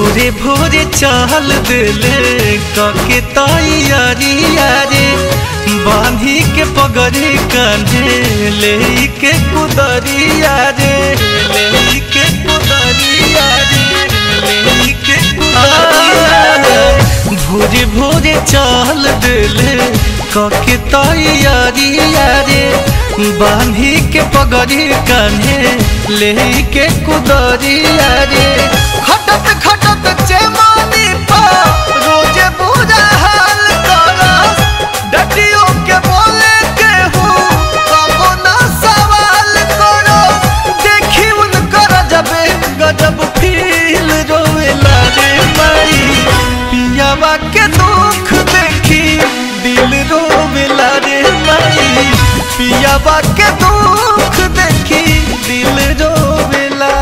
भोरे भोरे चल दिले कके तैयारिया रे बांधी के पगड़ी कान्हे ले के कुदरिया रे ले के कुदरिया रे ले के कुदरिया रे भोरे भोरे चल दिले कके तैयारिया रे बांधी के पगड़ी कान्हे ले के कुदरिया रे खटत खटत चेमानी पा रोजे बुरा हाल करस डटियो के बोले के हूँ कबो ना सवाल करो देखी उनकर जबे गजब फील रोवेला रे माई पियावा के दुख देखी दिल रोवेला रे माई पियावा के दुख देखी दिल रोवेला।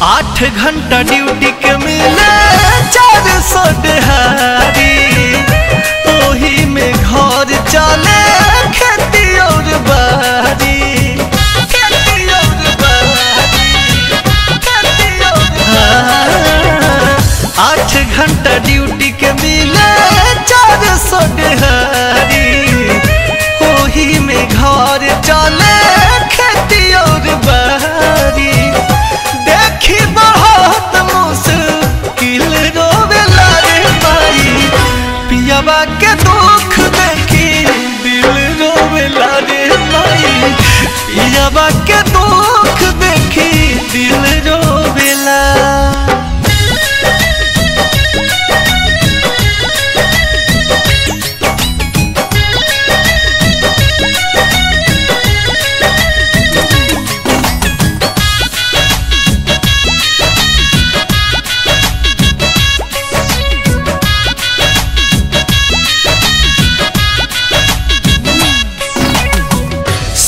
आठ घंटा ड्यूटी के मिले 400 दिहाड़ी ओही में घर चले खेती और बाड़ी खेती और बाड़ी खेती और 8 घंटा ड्यूटी के मिले 400 दिहाड़ी ओही में घर चले खेती और बाड़ी देखी बहुत मुश्किल रोवेला रे माई पियावा के दुख देखी दिल रोवेला रे माई पियावा के दुख देखी दिल रोवेला।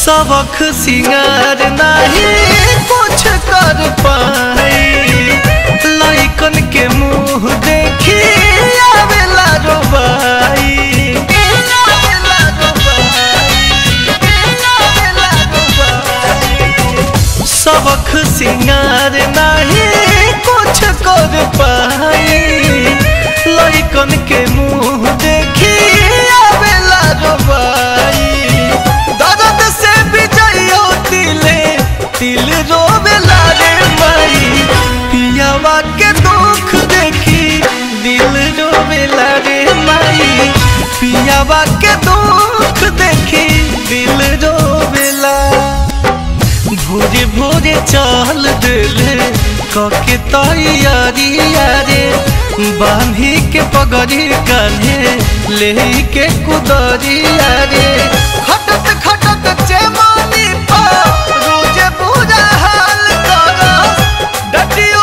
सबक सिंगार नहीं कुछ कर पाई लइकन के मुँह देखी आवेला रोबाई सबक सिंगार नहीं कुछ कर पाई लइकन के मुँह देखी आवेला रोबाई दिल रोवेला रे माई पियावा के दुख देखी दिल रोवेला रे माई पियावा के दुख देखी दिल रोवेला। भोरे भोरे चल दिले कके तैयारिया रे बांधी के पगड़ी कान्हे ले के कुदरिया रे खटत खटत चेमानी पा रोजे बुरा हाल करस डटियो